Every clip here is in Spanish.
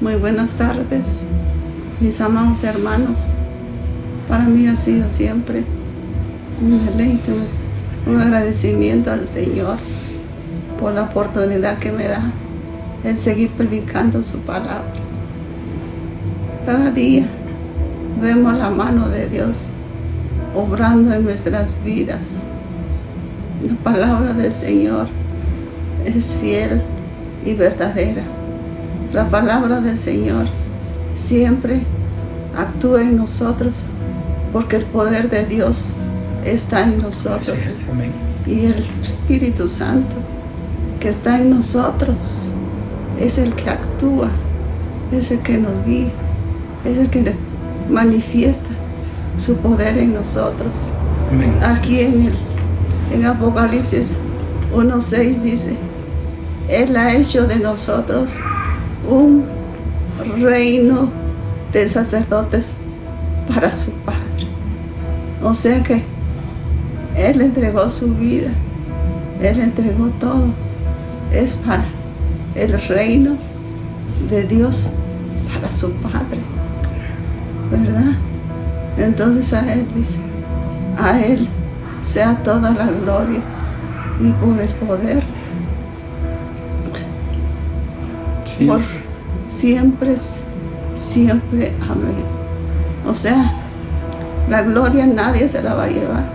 Muy buenas tardes, mis amados hermanos. Para mí ha sido siempre un deleite, un agradecimiento al Señor por la oportunidad que me da el seguir predicando su palabra. Cada día vemos la mano de Dios obrando en nuestras vidas. La palabra del Señor es fiel y verdadera. La palabra del Señor siempre actúa en nosotros porque el poder de Dios está en nosotros. Y el Espíritu Santo que está en nosotros es el que actúa, es el que nos guía, es el que manifiesta su poder en nosotros. Amén. Aquí en Apocalipsis 1:6 dice: Él ha hecho de nosotros un reino de sacerdotes para su Padre. O sea que Él entregó su vida, Él entregó todo. Es para el reino de Dios, para su Padre, ¿verdad? Entonces a Él dice, a Él sea toda la gloria y por el poder, sí, por siempre, siempre, amén. O sea, la gloria nadie se la va a llevar.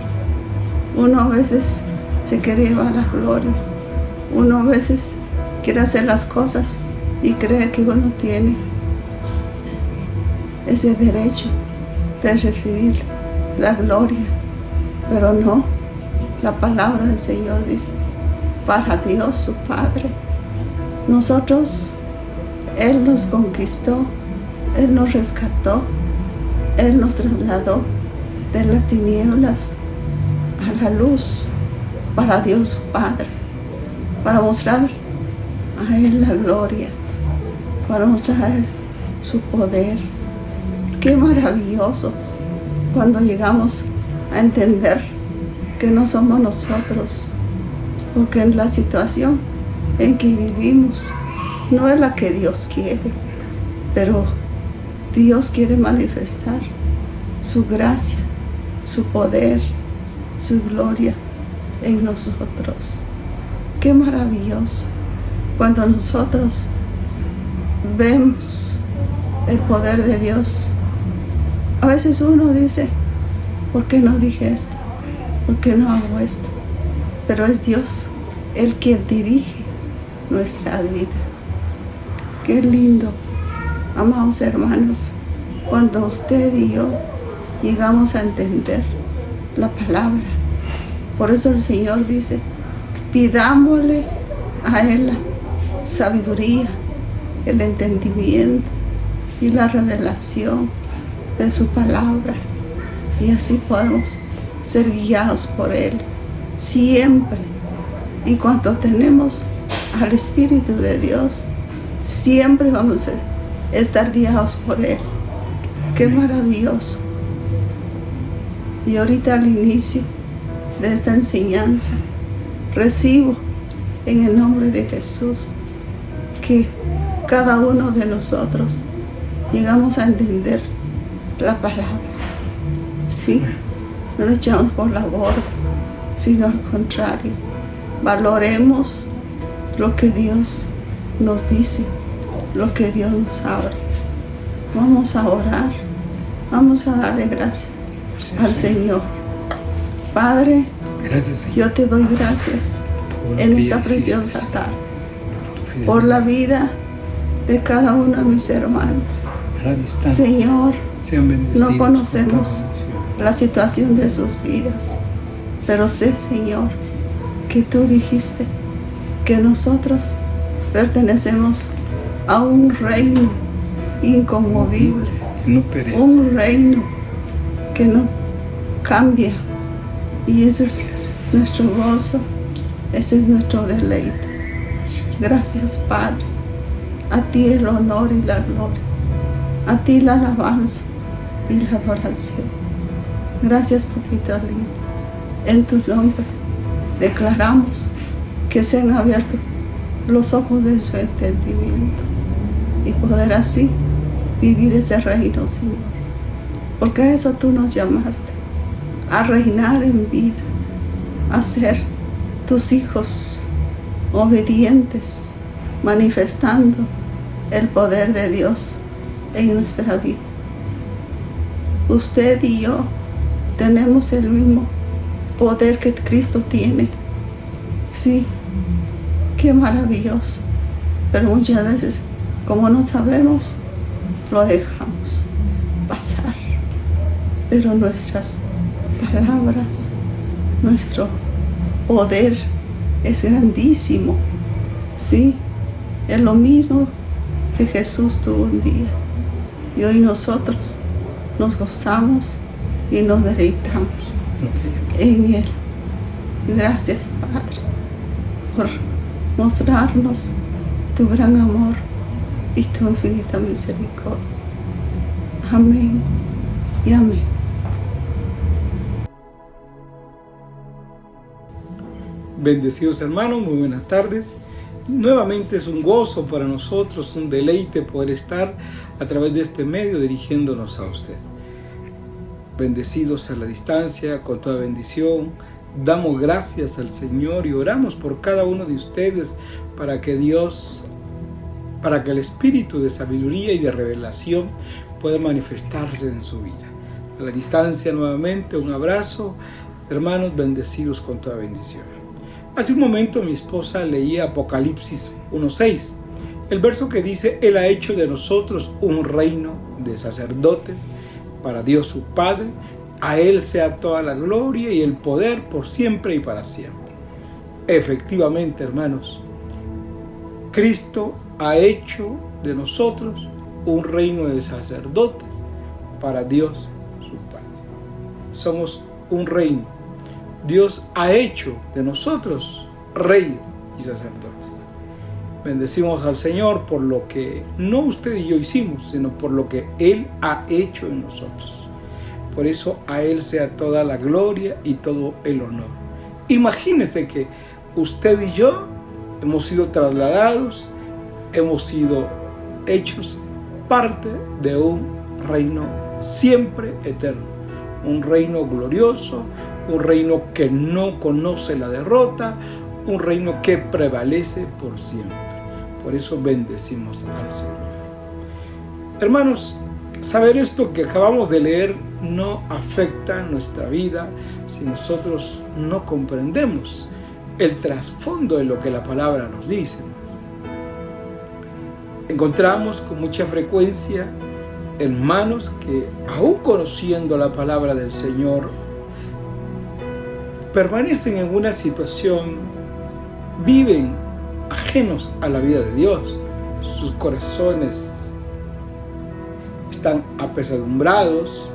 Uno a veces se quiere llevar la gloria, uno a veces quiere hacer las cosas y cree que uno tiene ese derecho de recibir la gloria, pero no. La palabra del Señor dice, para Dios su Padre. Nosotros, Él nos conquistó, Él nos rescató, Él nos trasladó de las tinieblas a la luz, para Dios su Padre, para mostrar a Él la gloria, para mostrar a Él su poder. Qué maravilloso cuando llegamos a entender que no somos nosotros, porque en la situación en que vivimos no es la que Dios quiere, pero Dios quiere manifestar su gracia, su poder, su gloria en nosotros. Qué maravilloso cuando nosotros vemos el poder de Dios. A veces uno dice, ¿por qué no dije esto? ¿Por qué no hago esto? Pero es Dios el quien dirige nuestra vida. Qué lindo, amados hermanos, cuando usted y yo llegamos a entender la palabra. Por eso el Señor dice, pidámosle a Él la sabiduría, el entendimiento y la revelación de su palabra, y así podemos ser guiados por Él siempre. Y cuando tenemos al Espíritu de Dios, siempre vamos a estar guiados por Él. Qué maravilloso. Y ahorita al inicio de esta enseñanza recibo en el nombre de Jesús que cada uno de nosotros llegamos a entender la palabra. Sí, no la echamos por la borda, sino al contrario, valoremos lo que Dios nos dice, lo que Dios nos abre. Vamos a orar, vamos a darle gracias al Señor. Padre, gracias, Señor. Yo te doy gracias en esta preciosa tarde por la vida de cada uno de mis hermanos. Señor, no conocemos la situación de sus vidas, pero sé, Señor, que tú dijiste que nosotros pertenecemos a un reino inconmovible, un reino que no cambia, y ese es nuestro gozo, ese es nuestro deleite. Gracias, Padre. A ti el honor y la gloria, a ti la alabanza y la adoración. Gracias, papito lindo. En tu nombre declaramos que se han abierto los ojos de su entendimiento, y poder así vivir ese reino, Señor. Porque a eso tú nos llamaste, a reinar en vida, a ser tus hijos obedientes, manifestando el poder de Dios en nuestra vida. Usted y yo tenemos el mismo poder que Cristo tiene. Sí, qué maravilloso. Pero muchas veces, como no sabemos, lo dejamos pasar. Pero nuestras palabras, nuestro poder es grandísimo. Sí, es lo mismo que Jesús tuvo un día. Y hoy nosotros nos gozamos y nos deleitamos en Él. Gracias, Padre, por mostrarnos tu gran amor y tu infinita misericordia. Amén y amén. Bendecidos hermanos, muy buenas tardes. Nuevamente es un gozo para nosotros, un deleite poder estar a través de este medio dirigiéndonos a usted. Bendecidos a la distancia, con toda bendición. Damos gracias al Señor y oramos por cada uno de ustedes para que el Espíritu de sabiduría y de revelación pueda manifestarse en su vida. A la distancia nuevamente un abrazo, hermanos bendecidos con toda bendición. Hace un momento mi esposa leía Apocalipsis 1:6, el verso que dice: Él ha hecho de nosotros un reino de sacerdotes para Dios su Padre. A Él sea toda la gloria y el poder por siempre y para siempre. Efectivamente, hermanos, Cristo ha hecho de nosotros un reino de sacerdotes para Dios su Padre. Somos un reino. Dios ha hecho de nosotros reyes y sacerdotes. Bendecimos al Señor por lo que no usted y yo hicimos, sino por lo que Él ha hecho en nosotros. Por eso a Él sea toda la gloria y todo el honor. Imagínese que usted y yo hemos sido trasladados, hemos sido hechos parte de un reino siempre eterno, un reino glorioso, un reino que no conoce la derrota, un reino que prevalece por siempre. Por eso bendecimos al Señor. Hermanos, saber esto que acabamos de leer no afecta nuestra vida si nosotros no comprendemos el trasfondo de lo que la palabra nos dice. Encontramos con mucha frecuencia hermanos que, aún conociendo la palabra del Señor, permanecen en una situación, viven ajenos a la vida de Dios. Sus corazones están apesadumbrados,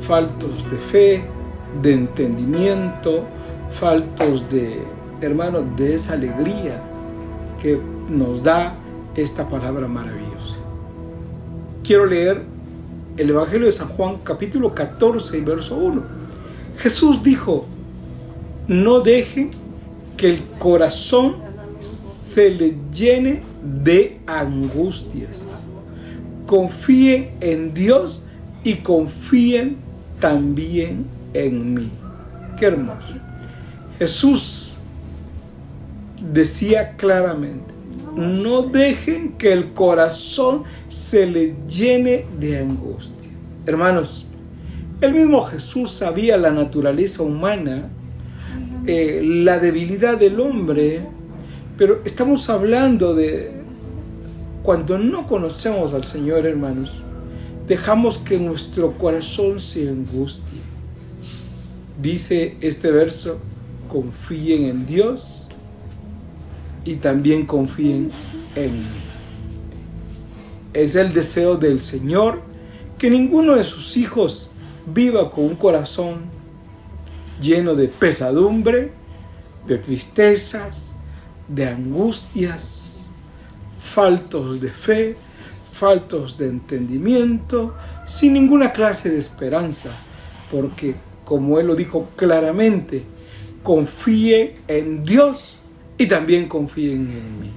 faltos de fe, de entendimiento, faltos de, hermanos, de esa alegría que nos da esta palabra maravillosa. Quiero leer el Evangelio de San Juan, capítulo 14, verso 1. Jesús dijo: no dejen que el corazón se les llene de angustias. Confíen en Dios y confíen también en mí. Qué hermoso. Jesús decía claramente: no dejen que el corazón se les llene de angustia. Hermanos, el mismo Jesús sabía la naturaleza humana, la debilidad del hombre, pero estamos hablando de cuando no conocemos al Señor, hermanos, dejamos que nuestro corazón se angustie. Dice este verso: confíen en Dios y también confíen en mí. Es el deseo del Señor que ninguno de sus hijos viva con un corazón lleno de pesadumbre, de tristezas, de angustias, faltos de fe, faltos de entendimiento, sin ninguna clase de esperanza, porque, como Él lo dijo claramente, confíe en Dios y también confíen en mí.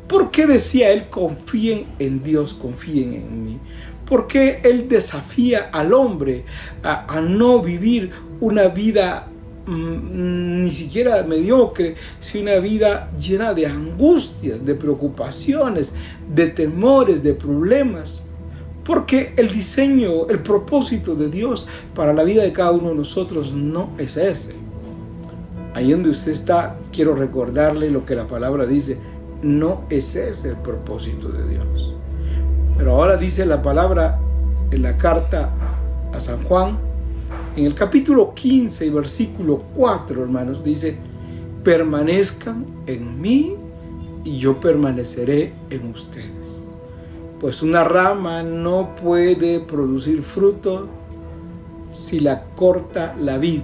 ¿Por qué decía él, confíen en Dios, confíen en mí? ¿Por qué él desafía al hombre a no vivir una vida ni siquiera mediocre, sino una vida llena de angustias, de preocupaciones, de temores, de problemas? Porque el diseño, el propósito de Dios para la vida de cada uno de nosotros no es ese. Ahí donde usted está, quiero recordarle lo que la palabra dice. No es ese el propósito de Dios. Pero ahora dice la palabra en la carta a San Juan, en el capítulo 15 y versículo 4, hermanos, dice: permanezcan en mí y yo permaneceré en ustedes. Pues una rama no puede producir fruto si la corta la vid,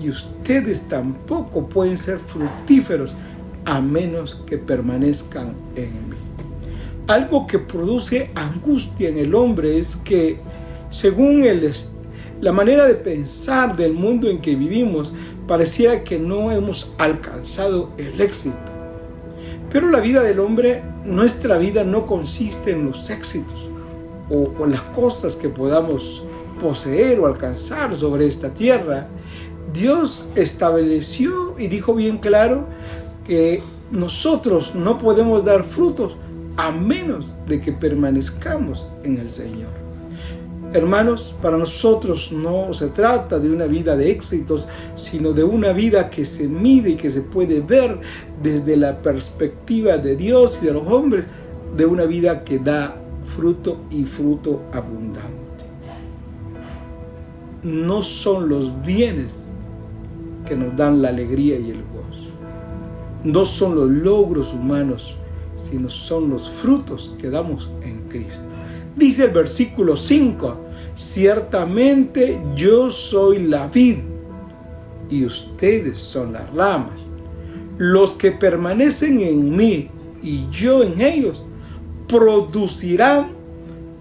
y ustedes tampoco pueden ser fructíferos a menos que permanezcan en mí. Algo que produce angustia en el hombre es que, según la manera de pensar del mundo en que vivimos, pareciera que no hemos alcanzado el éxito. Pero la vida del hombre, nuestra vida, no consiste en los éxitos o las cosas que podamos poseer o alcanzar sobre esta tierra. Dios estableció y dijo bien claro que nosotros no podemos dar frutos a menos de que permanezcamos en el Señor. Hermanos, para nosotros no se trata de una vida de éxitos, sino de una vida que se mide y que se puede ver desde la perspectiva de Dios y de los hombres, de una vida que da fruto y fruto abundante. No son los bienes que nos dan la alegría y el gozo. No son los logros humanos, sino son los frutos que damos en Cristo. Dice el versículo 5: ciertamente yo soy la vid y ustedes son las ramas. Los que permanecen en mí y yo en ellos producirán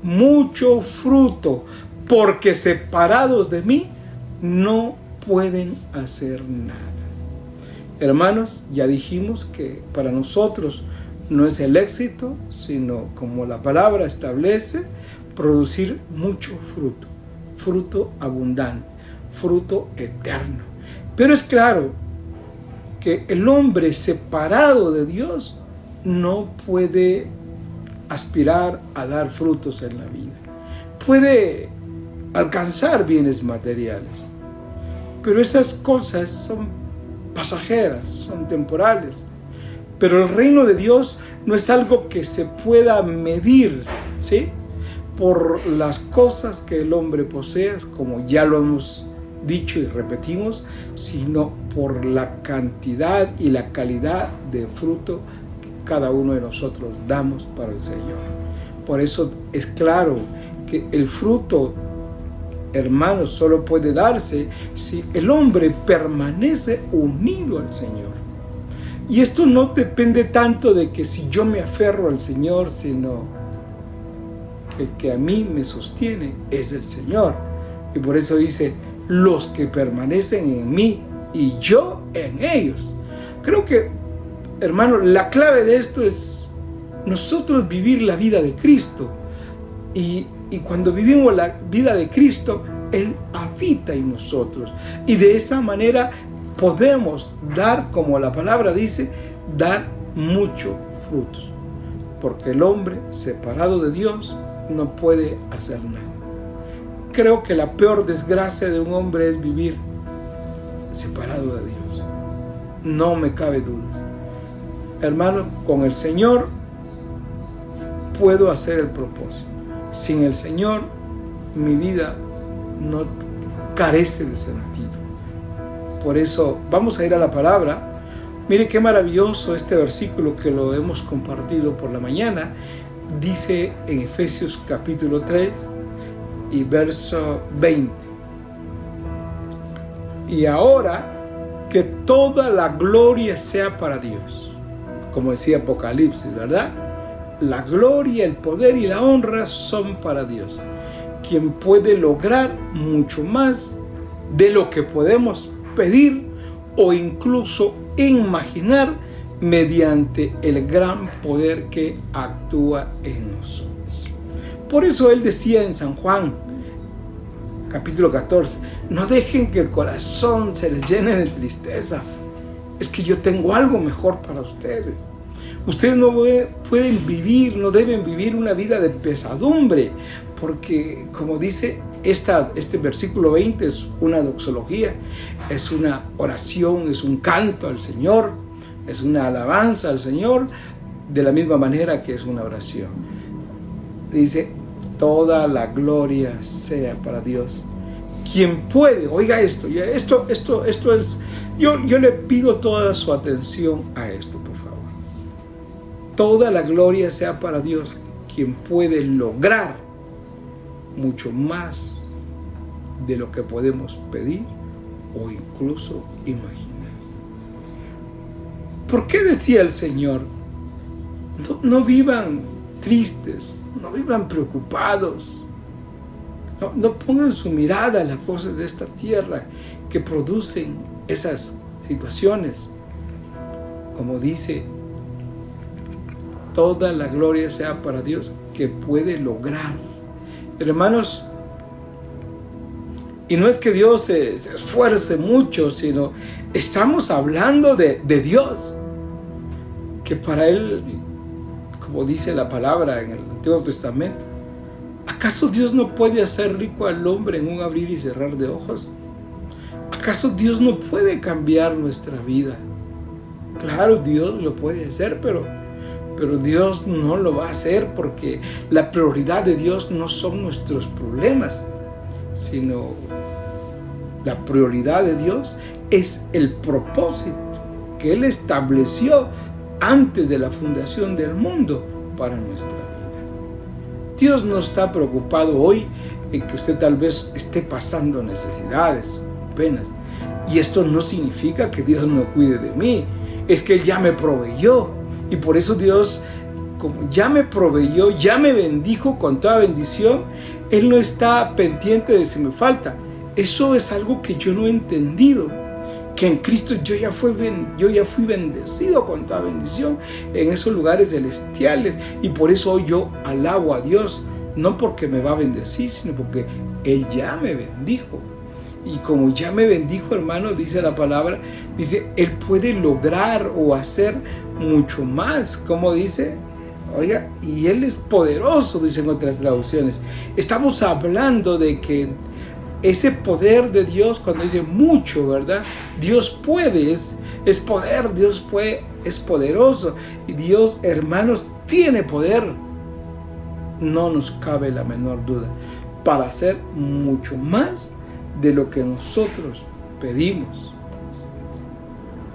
mucho fruto, porque separados de mí no pueden hacer nada. Hermanos, ya dijimos que para nosotros no es el éxito, sino, como la palabra establece, producir mucho fruto, fruto abundante, fruto eterno. Pero es claro que el hombre separado de Dios no puede aspirar a dar frutos en la vida. Puede alcanzar bienes materiales, pero esas cosas son pasajeras, son temporales. Pero el reino de Dios no es algo que se pueda medir, ¿sí?, por las cosas que el hombre posea, como ya lo hemos dicho y repetimos, sino por la cantidad y la calidad de fruto que cada uno de nosotros damos para el Señor. Por eso es claro que el fruto, hermanos, solo puede darse si el hombre permanece unido al Señor. Y esto no depende tanto de que si yo me aferro al Señor, sino que el que a mí me sostiene es el Señor. Y por eso dice: los que permanecen en mí y yo en ellos. Creo que, hermano, la clave de esto es nosotros vivir la vida de Cristo. Y cuando vivimos la vida de Cristo, Él habita en nosotros. Y de esa manera podemos dar, como la palabra dice, dar muchos frutos. Porque el hombre separado de Dios no puede hacer nada. Creo que la peor desgracia de un hombre es vivir separado de Dios. No me cabe duda. Hermano, con el Señor puedo hacer el propósito. Sin el Señor, mi vida no carece de sentido. Por eso vamos a ir a la palabra. Mire qué maravilloso este versículo que lo hemos compartido por la mañana. Dice en Efesios capítulo 3 y verso 20: y ahora que toda la gloria sea para Dios. Como decía Apocalipsis, ¿verdad? La gloria, el poder y la honra son para Dios, quien puede lograr mucho más de lo que podemos pedir o incluso imaginar, mediante el gran poder que actúa en nosotros. Por eso Él decía en San Juan, capítulo 14, no dejen que el corazón se les llene de tristeza. Es que yo tengo algo mejor para ustedes. Ustedes no pueden vivir, no deben vivir una vida de pesadumbre, porque como dice este versículo 20, es una doxología, es una oración, es un canto al Señor, es una alabanza al Señor, de la misma manera que es una oración. Dice, toda la gloria sea para Dios, quien puede, oiga esto es, yo le pido toda su atención a esto, por favor. Toda la gloria sea para Dios, quien puede lograr mucho más de lo que podemos pedir o incluso imaginar. ¿Por qué decía el Señor? No vivan tristes, no vivan preocupados, no pongan su mirada en las cosas de esta tierra que producen esas situaciones. Como dice, toda la gloria sea para Dios que puede lograr. Hermanos, y no es que Dios se esfuerce mucho, sino estamos hablando de Dios, que para Él, como dice la palabra en el Antiguo Testamento, ¿acaso Dios no puede hacer rico al hombre en un abrir y cerrar de ojos? ¿Acaso Dios no puede cambiar nuestra vida? Claro, Dios lo puede hacer, pero Dios no lo va a hacer, porque la prioridad de Dios no son nuestros problemas, sino la prioridad de Dios es el propósito que Él estableció antes de la fundación del mundo para nuestra vida. Dios no está preocupado hoy en que usted tal vez esté pasando necesidades, penas, y esto no significa que Dios no cuide de mí, es que Él ya me proveyó, y por eso Dios, como ya me proveyó, ya me bendijo con toda bendición, Él no está pendiente de si me falta. Eso es algo que yo no he entendido, que en Cristo yo ya fui bendecido con toda bendición en esos lugares celestiales, y por eso hoy yo alabo a Dios, no porque me va a bendecir, sino porque Él ya me bendijo. Y como ya me bendijo, hermano, dice la palabra, dice, Él puede lograr o hacer mucho más, como dice, oiga, y Él es poderoso, dicen otras traducciones. Estamos hablando de que ese poder de Dios, cuando dice mucho, ¿verdad? Dios puede, es poder, Dios puede, es poderoso, y Dios, hermanos, tiene poder. No nos cabe la menor duda para hacer mucho más de lo que nosotros pedimos.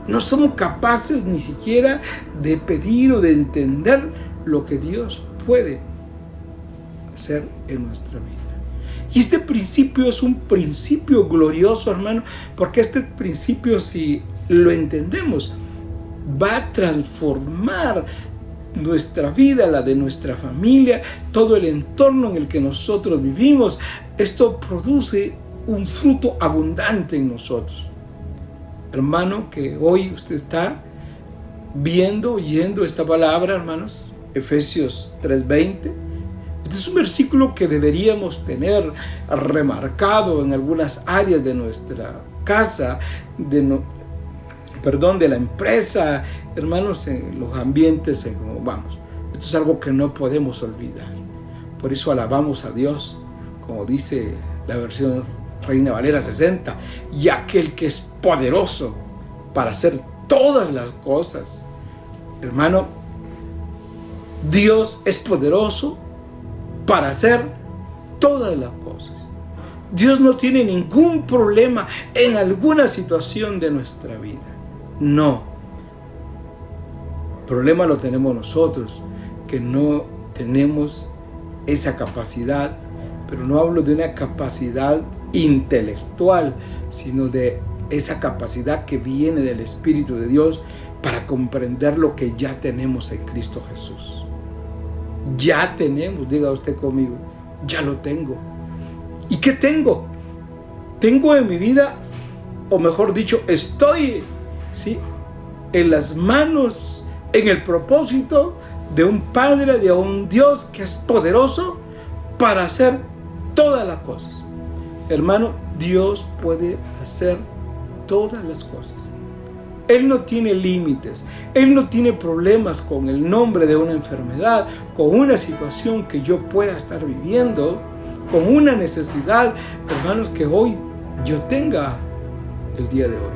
No somos capaces ni siquiera de pedir o de entender lo que Dios puede hacer en nuestra vida. Y este principio es un principio glorioso, hermano, porque este principio, si lo entendemos, va a transformar nuestra vida, la de nuestra familia, todo el entorno en el que nosotros vivimos. Esto produce un fruto abundante en nosotros. Hermano, que hoy usted está viendo, oyendo esta palabra, hermanos, Efesios 3:20. Este es un versículo que deberíamos tener remarcado en algunas áreas de nuestra casa, de la empresa, hermanos, en los ambientes en cómo vamos. Esto es algo que no podemos olvidar. Por eso alabamos a Dios, como dice la versión Reina Valera 60, y aquel que es poderoso para hacer todas las cosas. Hermano, Dios es poderoso para hacer todas las cosas. Dios no tiene ningún problema en alguna situación de nuestra vida. No. El problema lo tenemos nosotros, que no tenemos esa capacidad, pero no hablo de una capacidad intelectual, sino de esa capacidad que viene del Espíritu de Dios para comprender lo que ya tenemos en Cristo Jesús. Ya tenemos, diga usted conmigo, ya lo tengo. ¿Y qué tengo? Tengo en mi vida, o mejor dicho, estoy, ¿sí?, en las manos en el propósito de un Padre, de un Dios que es poderoso para hacer todas las cosas. Hermano, Dios puede hacer todas las cosas. Él no tiene límites, Él no tiene problemas con el nombre de una enfermedad, con una situación que yo pueda estar viviendo, con una necesidad, hermanos, que hoy yo tenga el día de hoy.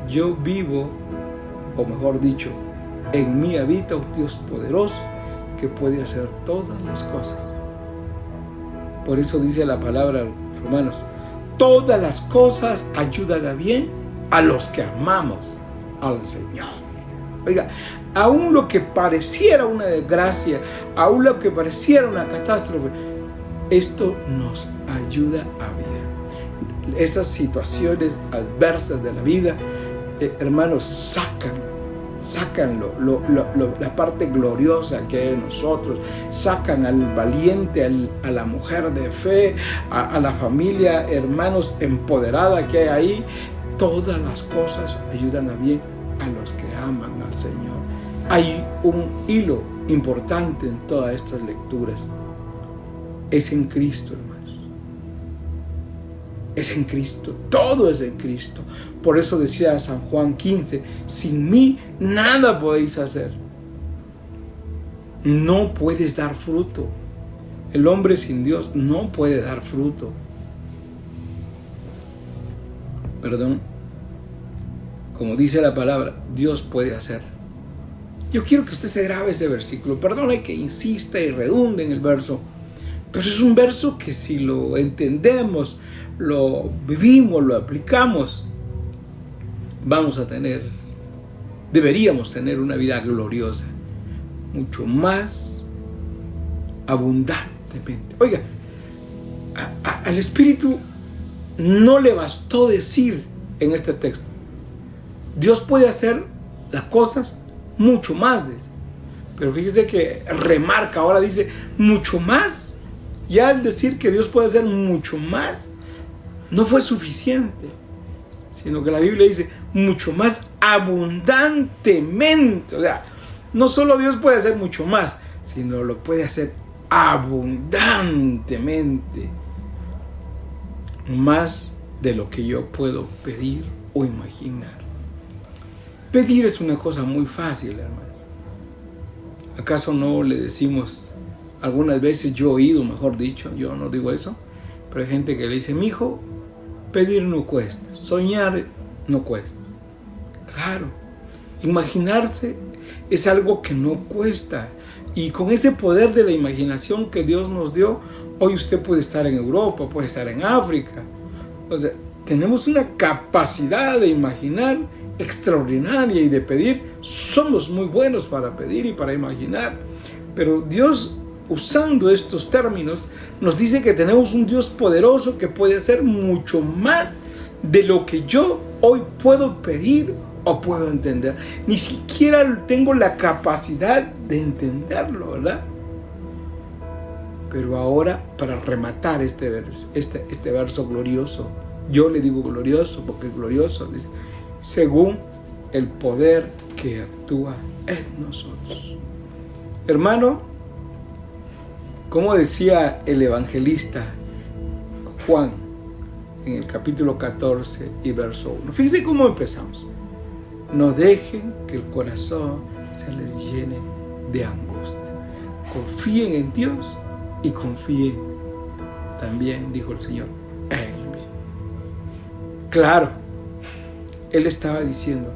Yo vivo, o mejor dicho, en mí habita un Dios poderoso que puede hacer todas las cosas. Por eso dice la palabra, Romanos, todas las cosas ayudan a bien a los que amamos al Señor. Oiga, aún lo que pareciera una desgracia, aún lo que pareciera una catástrofe, esto nos ayuda a bien. Esas situaciones adversas de la vida, hermanos, sacan la parte gloriosa que hay en nosotros, sacan al valiente, a la mujer de fe, a la familia, hermanos, empoderada que hay ahí. Todas las cosas ayudan a bien a los que aman al Señor. Hay un hilo importante en todas estas lecturas. Es en Cristo, hermanos. Es en Cristo. Todo es en Cristo. Por eso decía San Juan 15, sin mí nada podéis hacer. No puedes dar fruto. El hombre sin Dios no puede dar fruto. Perdón, como dice la palabra, Dios puede hacer. Yo quiero que usted se grabe ese versículo. Perdone que insista y redunde en el verso, pero es un verso que si lo entendemos, lo vivimos, lo aplicamos, deberíamos tener una vida gloriosa, mucho más abundantemente. Oiga, al Espíritu no le bastó decir en este texto, Dios puede hacer las cosas mucho más. Pero fíjese que remarca, ahora dice mucho más. Ya al decir que Dios puede hacer mucho más, no fue suficiente, sino que la Biblia dice mucho más abundantemente. O sea, no solo Dios puede hacer mucho más, sino lo puede hacer abundantemente. Más de lo que yo puedo pedir o imaginar. Pedir es una cosa muy fácil, hermano. ¿Acaso no le decimos, algunas veces yo he oído, mejor dicho, yo no digo eso, pero hay gente que le dice, mijo, pedir no cuesta, soñar no cuesta? Claro, imaginarse es algo que no cuesta. Y con ese poder de la imaginación que Dios nos dio, hoy usted puede estar en Europa, puede estar en África. O sea, tenemos una capacidad de imaginar extraordinaria y de pedir. Somos muy buenos para pedir y para imaginar. Pero Dios, usando estos términos, nos dice que tenemos un Dios poderoso que puede hacer mucho más de lo que yo hoy puedo pedir o puedo entender. Ni siquiera tengo la capacidad de entenderlo, ¿verdad? Pero ahora, para rematar este verso glorioso, yo le digo glorioso porque es glorioso, dice, según el poder que actúa en nosotros. Hermano, como decía el evangelista Juan en el capítulo 14 y verso 1. Fíjense cómo empezamos. No dejen que el corazón se les llene de angustia. Confíen en Dios y confíen también, dijo el Señor, en mí. Claro, Él estaba diciendo,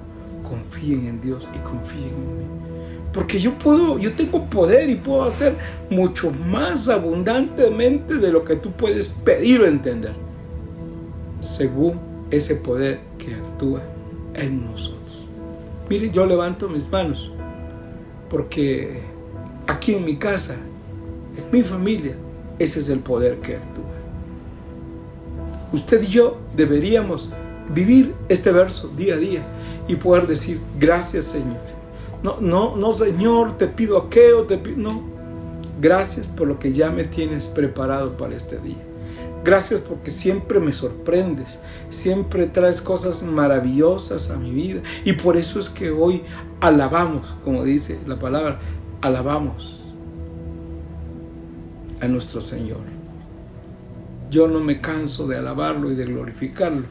confíen en Dios y confíen en mí. Porque yo tengo poder y puedo hacer mucho más abundantemente de lo que tú puedes pedir o entender, según ese poder que actúa en nosotros. Mire, yo levanto mis manos, porque aquí en mi casa, en mi familia, ese es el poder que actúa. Usted y yo deberíamos vivir este verso día a día y poder decir, gracias Señor. No, Señor, te pido aquello, no. Gracias por lo que ya me tienes preparado para este día. Gracias porque siempre me sorprendes, siempre traes cosas maravillosas a mi vida. Y por eso es que hoy alabamos, como dice la palabra, alabamos a nuestro Señor. Yo no me canso de alabarlo y de glorificarlo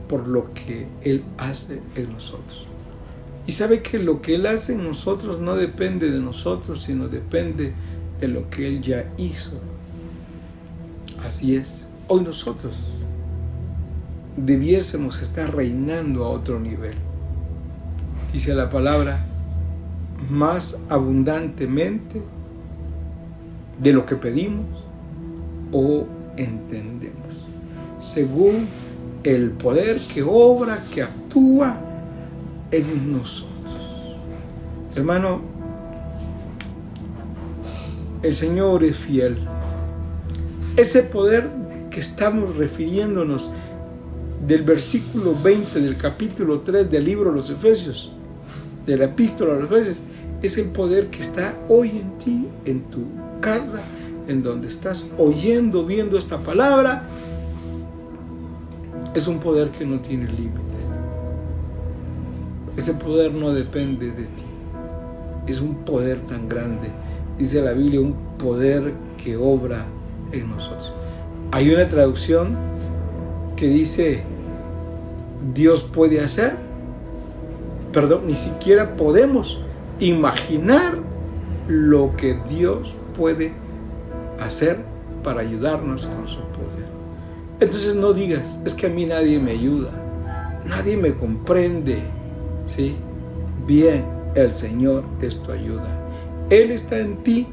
por lo que Él hace en nosotros. Y sabe que lo que Él hace en nosotros no depende de nosotros, sino depende de lo que Él ya hizo. Así es. Hoy nosotros debiésemos estar reinando a otro nivel. Dice la palabra, más abundantemente de lo que pedimos o entendemos, según el poder que obra, que actúa en nosotros. Hermano, el Señor es fiel. Ese poder que estamos refiriéndonos del versículo 20 del capítulo 3 del libro de los Efesios, de la epístola a los Efesios, es el poder que está hoy en ti, en tu casa, en donde estás oyendo, viendo esta palabra. Es un poder que no tiene límites. Ese poder no depende de ti. Es un poder tan grande. Dice la Biblia, un poder que obra en nosotros. Hay una traducción que dice, Dios puede hacer, ni siquiera podemos imaginar lo que Dios puede hacer para ayudarnos con su poder. Entonces no digas, es que a mí nadie me ayuda, nadie me comprende, ¿sí? Bien, el Señor es tu ayuda. Él está en ti,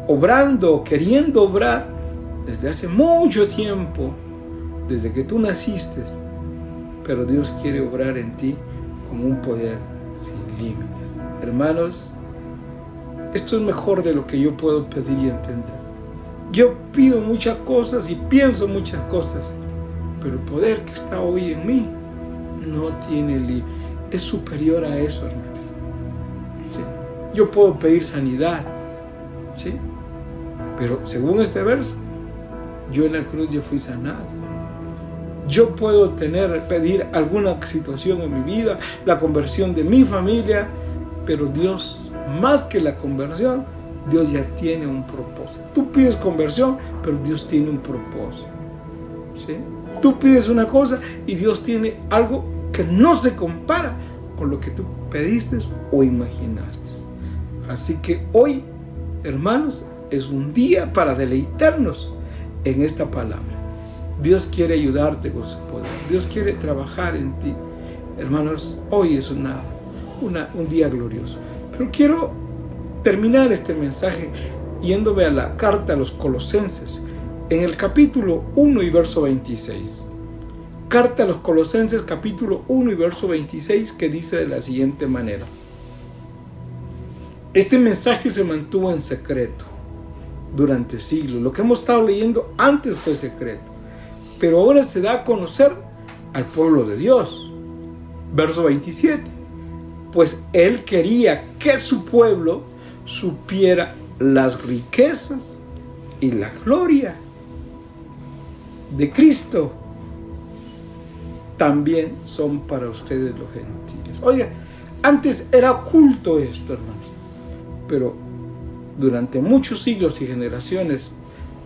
obrando, queriendo obrar desde hace mucho tiempo, desde que tú naciste, pero Dios quiere obrar en ti con un poder sin límites. Hermanos, esto es mejor de lo que yo puedo pedir y entender. Yo pido muchas cosas y pienso muchas cosas, pero el poder que está hoy en mí no tiene límite. Es superior a eso, hermanos. ¿Sí? Yo puedo pedir sanidad, ¿sí? Pero según este verso, yo en la cruz ya fui sanado. Yo puedo pedir alguna situación en mi vida, la conversión de mi familia, pero Dios, más que la conversión, Dios ya tiene un propósito. Tú pides conversión, pero Dios tiene un propósito, ¿sí? Tú pides una cosa y Dios tiene algo que no se compara con lo que tú pediste o imaginaste. Así que hoy, hermanos, es un día para deleitarnos en esta palabra. Dios quiere ayudarte con su poder. Dios quiere trabajar en ti. Hermanos, hoy es un día glorioso. Pero quiero terminar este mensaje yéndome a la carta a los Colosenses, en el capítulo 1 y verso 26. Carta a los Colosenses, capítulo 1 y verso 26, que dice de la siguiente manera. Este mensaje se mantuvo en secreto durante siglos. Lo que hemos estado leyendo antes fue secreto, pero ahora se da a conocer al pueblo de Dios. Verso 27. Pues Él quería que su pueblo supiera las riquezas y la gloria de Cristo. También son para ustedes los gentiles. Oiga, antes era oculto esto, hermanos, pero durante muchos siglos y generaciones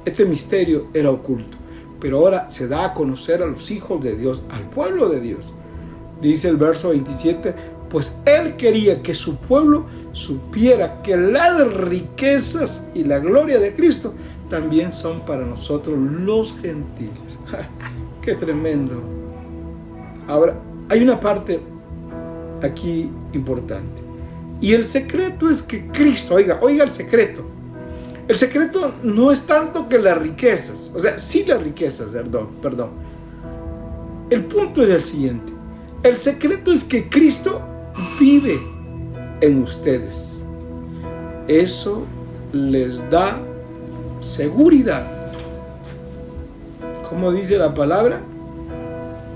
este misterio era oculto, pero ahora se da a conocer a los hijos de Dios, al pueblo de Dios. Dice el verso 27, pues Él quería que su pueblo supiera que las riquezas y la gloria de Cristo también son para nosotros los gentiles. ¡Qué tremendo! Ahora, hay una parte aquí importante. Y el secreto es que Cristo, oiga el secreto. El secreto no es tanto que las riquezas, o sea, sí las riquezas, perdón. El punto es el siguiente. El secreto es que Cristo vive en ustedes. Eso les da seguridad. ¿Cómo dice la palabra?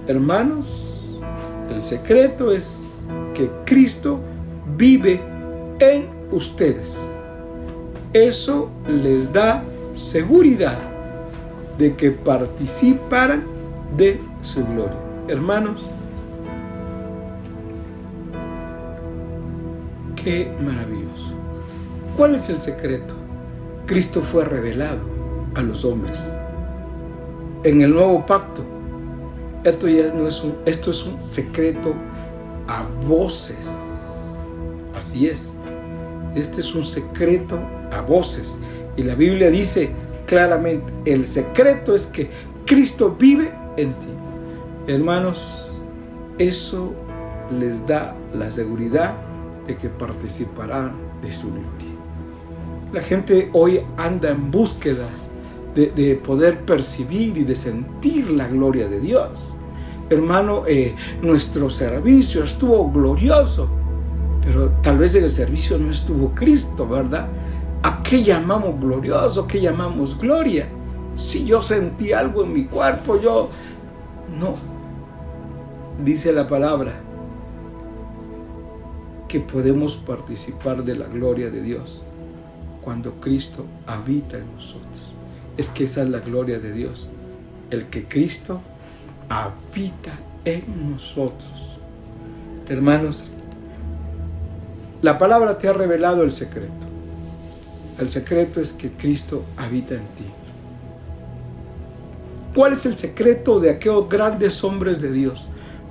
Hermanos, el secreto es que Cristo vive en ustedes. Eso les da seguridad de que participarán de su gloria. Hermanos, qué maravilloso. ¿Cuál es el secreto? Cristo fue revelado a los hombres. En el nuevo pacto, esto es un secreto a voces. Así es. Este es un secreto a voces. Y la Biblia dice claramente, el secreto es que Cristo vive en ti. Hermanos, eso les da la seguridad de que participarán de su gloria. La gente hoy anda en búsqueda de poder percibir y de sentir la gloria de Dios. Hermano, nuestro servicio estuvo glorioso, pero tal vez en el servicio no estuvo Cristo, ¿verdad? ¿A qué llamamos glorioso? ¿Qué llamamos gloria? Si yo sentí algo en mi cuerpo, no. Dice la palabra que podemos participar de la gloria de Dios cuando Cristo habita en nosotros. Es que esa es la gloria de Dios, el que Cristo habita en nosotros. Hermanos, la palabra te ha revelado el secreto. El secreto es que Cristo habita en ti. ¿Cuál es el secreto de aquellos grandes hombres de Dios?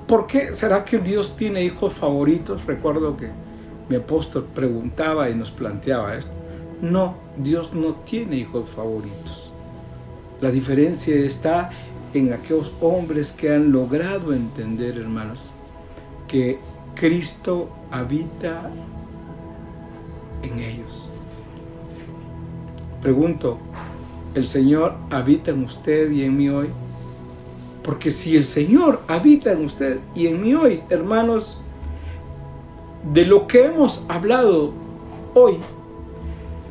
¿Por qué será que Dios tiene hijos favoritos? Recuerdo que mi apóstol preguntaba y nos planteaba esto. No, Dios no tiene hijos favoritos. La diferencia está en aquellos hombres que han logrado entender, hermanos, que Cristo habita en ellos. Pregunto, ¿el Señor habita en usted y en mí hoy? Porque si el Señor habita en usted y en mí hoy, hermanos, de lo que hemos hablado hoy,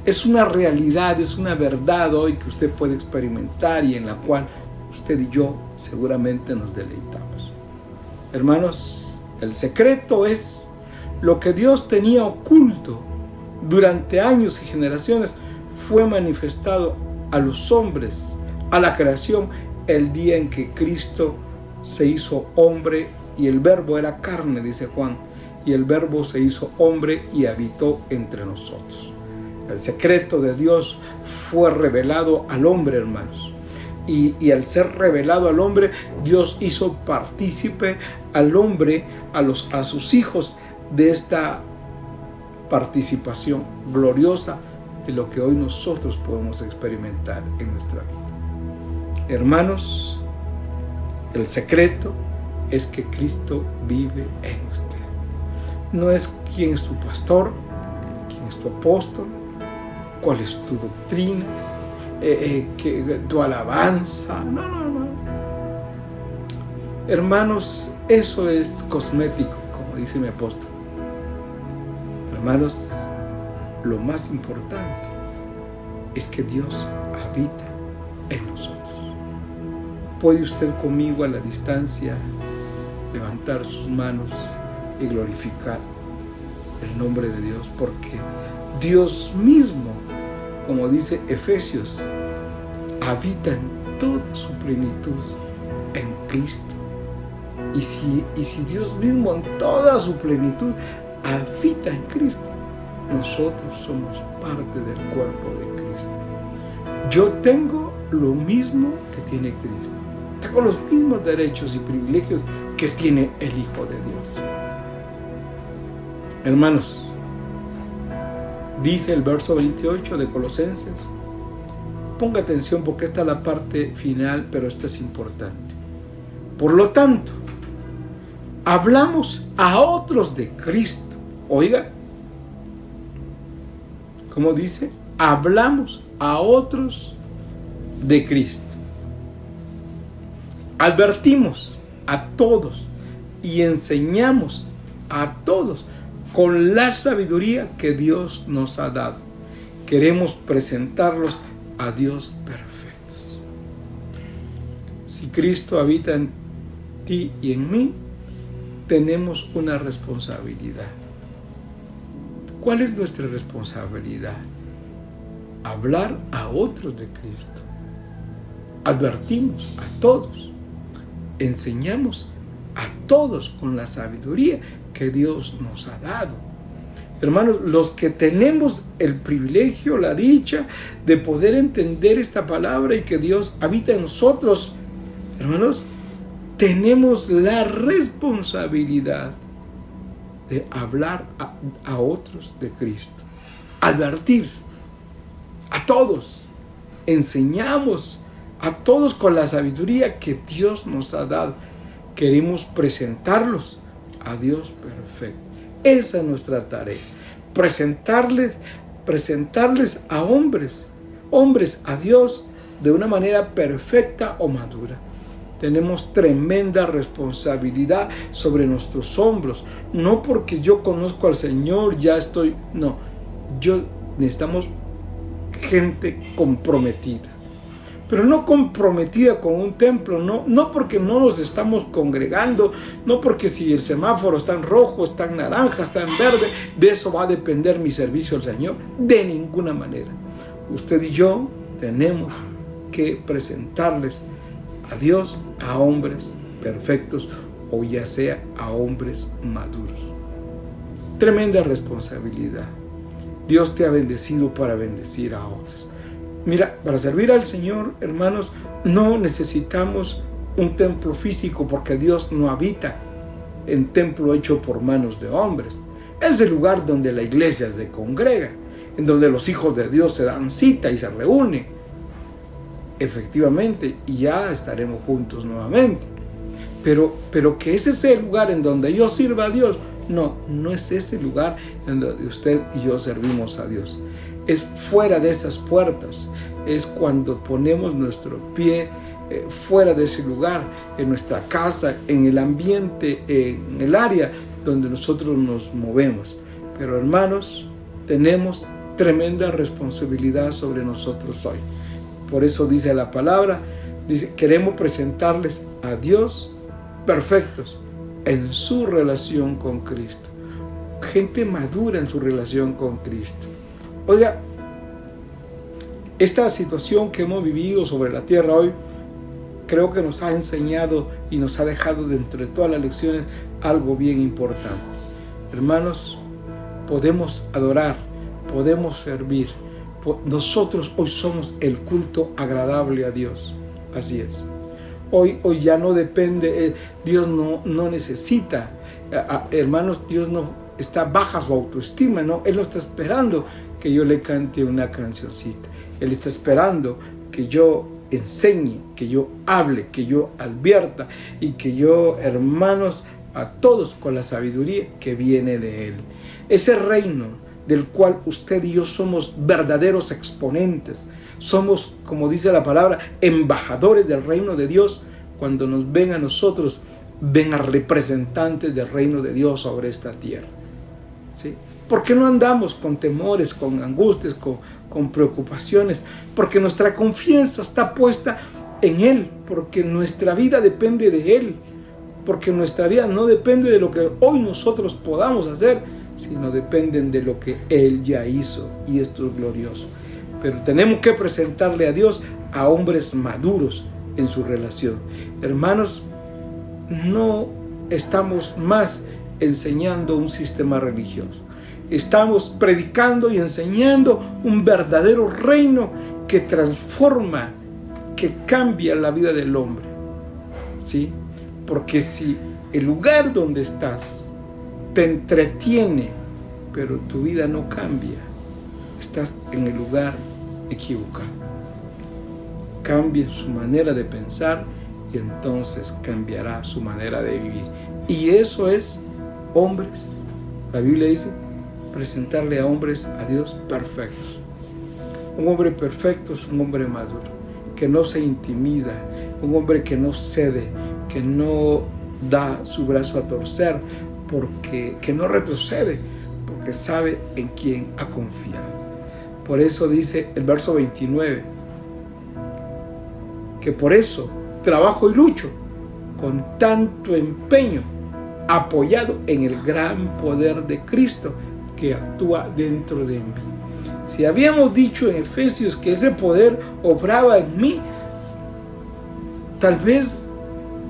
es una realidad, es una verdad hoy que usted puede experimentar y en la cual usted y yo seguramente nos deleitamos. Hermanos, el secreto es lo que Dios tenía oculto durante años y generaciones, fue manifestado a los hombres, a la creación, el día en que Cristo se hizo hombre y el verbo era carne, dice Juan, y el verbo se hizo hombre y habitó entre nosotros. El secreto de Dios fue revelado al hombre, hermanos. Y al ser revelado al hombre, Dios hizo partícipe al hombre, a sus hijos, de esta participación gloriosa de lo que hoy nosotros podemos experimentar en nuestra vida. Hermanos, el secreto es que Cristo vive en usted. No es quién es tu pastor, quién es tu apóstol, cuál es tu doctrina, tu alabanza. No. Hermanos, eso es cosmético, como dice mi apóstol. Hermanos, lo más importante es que Dios habita en nosotros. ¿Puede usted conmigo a la distancia levantar sus manos y glorificar el nombre de Dios? Porque Dios mismo, como dice Efesios, habita en toda su plenitud en Cristo. Y si Dios mismo en toda su plenitud habita en Cristo, nosotros somos parte del cuerpo de Cristo. Yo tengo lo mismo que tiene Cristo. Tengo los mismos derechos y privilegios que tiene el Hijo de Dios. Hermanos, dice el verso 28 de Colosenses. Ponga atención porque esta es la parte final, pero esta es importante. Por lo tanto, hablamos a otros de Cristo. Oiga, ¿cómo dice? Hablamos a otros de Cristo. Advertimos a todos y enseñamos a todos con la sabiduría que Dios nos ha dado. Queremos presentarlos a Dios perfectos. Si Cristo habita en ti y en mí, tenemos una responsabilidad. ¿Cuál es nuestra responsabilidad? hablar a otros de Cristo. Advertimos a todos, enseñamos a todos con la sabiduría que Dios nos ha dado. Hermanos, los que tenemos el privilegio, la dicha de poder entender esta palabra y que Dios habita en nosotros, hermanos, tenemos la responsabilidad de hablar a otros de Cristo, advertir a todos, enseñamos a todos con la sabiduría que Dios nos ha dado. Queremos presentarlos a Dios perfecto. Esa es nuestra tarea, presentarles a hombres a Dios de una manera perfecta o madura. Tenemos tremenda responsabilidad sobre nuestros hombros. No porque yo conozco al Señor, ya estoy... No, necesitamos gente comprometida. Pero no comprometida con un templo, no porque no nos estamos congregando, no porque si el semáforo está en rojo, está en naranja, está en verde, de eso va a depender mi servicio al Señor. De ninguna manera. Usted y yo tenemos que presentarles a Dios a hombres perfectos o ya sea a hombres maduros. Tremenda responsabilidad. Dios te ha bendecido para bendecir a otros. Mira, para servir al Señor, hermanos, no necesitamos un templo físico porque Dios no habita en templo hecho por manos de hombres. Es el lugar donde la iglesia se congrega, en donde los hijos de Dios se dan cita y se reúnen. Efectivamente, y ya estaremos juntos nuevamente. Pero que ese sea el lugar en donde yo sirva a Dios, no es ese lugar en donde usted y yo servimos a Dios. Es fuera de esas puertas, es cuando ponemos nuestro pie fuera de ese lugar, en nuestra casa, en el ambiente, en el área donde nosotros nos movemos. Pero hermanos, tenemos tremenda responsabilidad sobre nosotros hoy. Por eso dice la palabra, dice, queremos presentarles a Dios perfectos en su relación con Cristo. Gente madura en su relación con Cristo. Oiga, esta situación que hemos vivido sobre la tierra hoy, creo que nos ha enseñado y nos ha dejado dentro de todas las lecciones algo bien importante. Hermanos, podemos adorar, podemos servir. Nosotros hoy somos el culto agradable a Dios. Así es. Hoy ya no depende, Dios no necesita, hermanos, Dios no está baja su autoestima, ¿no? Él no está esperando que yo le cante una cancioncita. Él está esperando que yo enseñe, que yo hable, que yo advierta y que yo, hermanos, a todos con la sabiduría que viene de Él. Ese reino del cual usted y yo somos verdaderos exponentes. Somos, como dice la palabra, embajadores del reino de Dios. Cuando nos ven a nosotros, ven a representantes del reino de Dios sobre esta tierra. ¿Sí? ¿Por qué no andamos con temores, con angustias, con preocupaciones? Porque nuestra confianza está puesta en Él, porque nuestra vida depende de Él, porque nuestra vida no depende de lo que hoy nosotros podamos hacer, sino dependen de lo que Él ya hizo, y esto es glorioso. Pero tenemos que presentarle a Dios a hombres maduros en su relación. Hermanos, no estamos más enseñando un sistema religioso. Estamos predicando y enseñando un verdadero reino que transforma, que cambia la vida del hombre. ¿Sí? Porque si el lugar donde estás te entretiene, pero tu vida no cambia, estás en el lugar equivocado. Cambie su manera de pensar y entonces cambiará su manera de vivir. Y eso es hombres. La Biblia dice, presentarle a hombres a Dios perfectos. Un hombre perfecto es un hombre maduro, que no se intimida, un hombre que no cede, que no da su brazo a torcer, que no retrocede, porque sabe en quién ha confiado. Por eso dice el verso 29, que por eso trabajo y lucho con tanto empeño, apoyado en el gran poder de Cristo que actúa dentro de mí. Si habíamos dicho en Efesios que ese poder obraba en mí, tal vez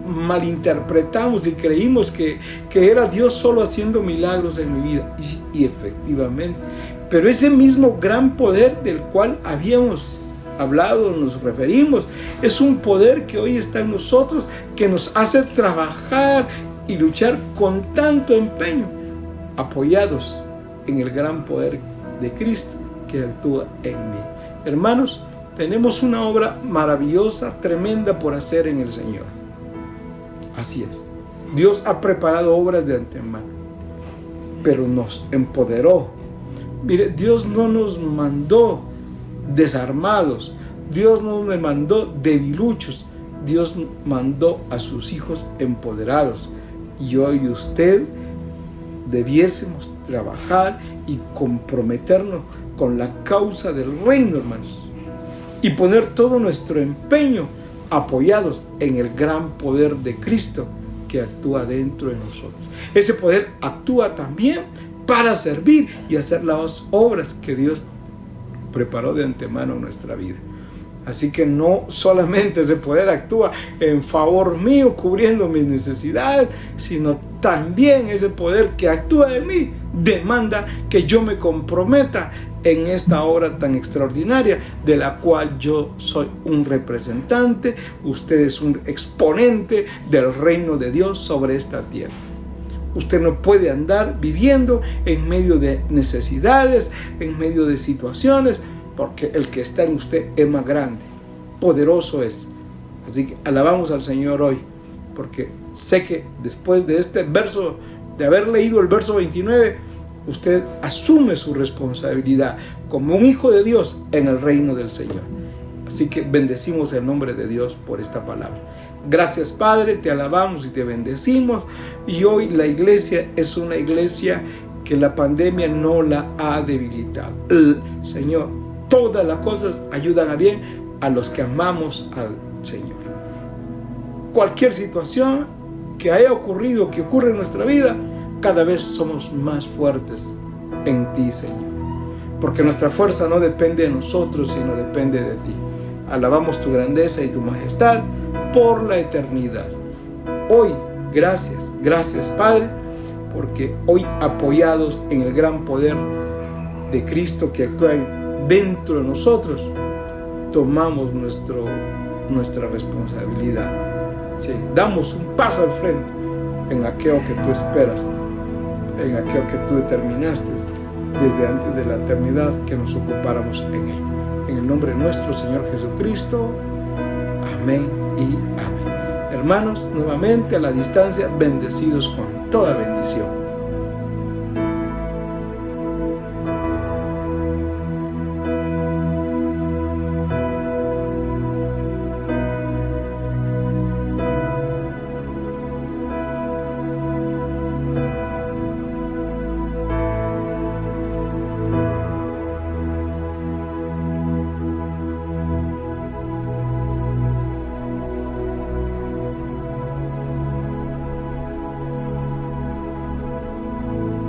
malinterpretamos y creímos que era Dios solo haciendo milagros en mi vida. Y efectivamente, pero ese mismo gran poder del cual habíamos hablado, nos referimos, es un poder que hoy está en nosotros, que nos hace trabajar y luchar con tanto empeño, apoyados en el gran poder de Cristo que actúa en mí. Hermanos, tenemos una obra maravillosa, tremenda por hacer en el Señor. Así es. Dios ha preparado obras de antemano, pero nos empoderó. Mire, Dios no nos mandó desarmados, Dios no nos mandó debiluchos, Dios mandó a sus hijos empoderados. Y yo y usted debiésemos trabajar y comprometernos con la causa del reino, hermanos, y poner todo nuestro empeño apoyados en el gran poder de Cristo que actúa dentro de nosotros. Ese poder actúa también para servir y hacer las obras que Dios preparó de antemano en nuestra vida. Así que no solamente ese poder actúa en favor mío, cubriendo mis necesidades, sino también ese poder que actúa en mí demanda que yo me comprometa en esta obra tan extraordinaria, de la cual yo soy un representante, usted es un exponente del reino de Dios sobre esta tierra. Usted no puede andar viviendo en medio de necesidades, en medio de situaciones, porque el que está en usted es más grande, poderoso es. Así que alabamos al Señor hoy, porque sé que después de este verso, de haber leído el verso 29, usted asume su responsabilidad como un hijo de Dios en el reino del Señor. Así que bendecimos el nombre de Dios por esta palabra. Gracias, Padre, te alabamos y te bendecimos. Y hoy la iglesia es una iglesia que la pandemia no la ha debilitado. Señor, todas las cosas ayudan a bien a los que amamos al Señor. Cualquier situación que haya ocurrido, que ocurre en nuestra vida, cada vez somos más fuertes en ti, Señor. Porque nuestra fuerza no depende de nosotros, sino depende de ti. Alabamos tu grandeza y tu majestad por la eternidad. Hoy, gracias, Padre, porque hoy, apoyados en el gran poder de Cristo que actúa dentro de nosotros, tomamos nuestra responsabilidad. Sí, damos un paso al frente en aquello que tú esperas, en aquello que tú determinaste desde antes de la eternidad que nos ocupáramos en él. En el nombre de nuestro Señor Jesucristo. Amén y amén. Hermanos, nuevamente a la distancia, bendecidos con toda bendición.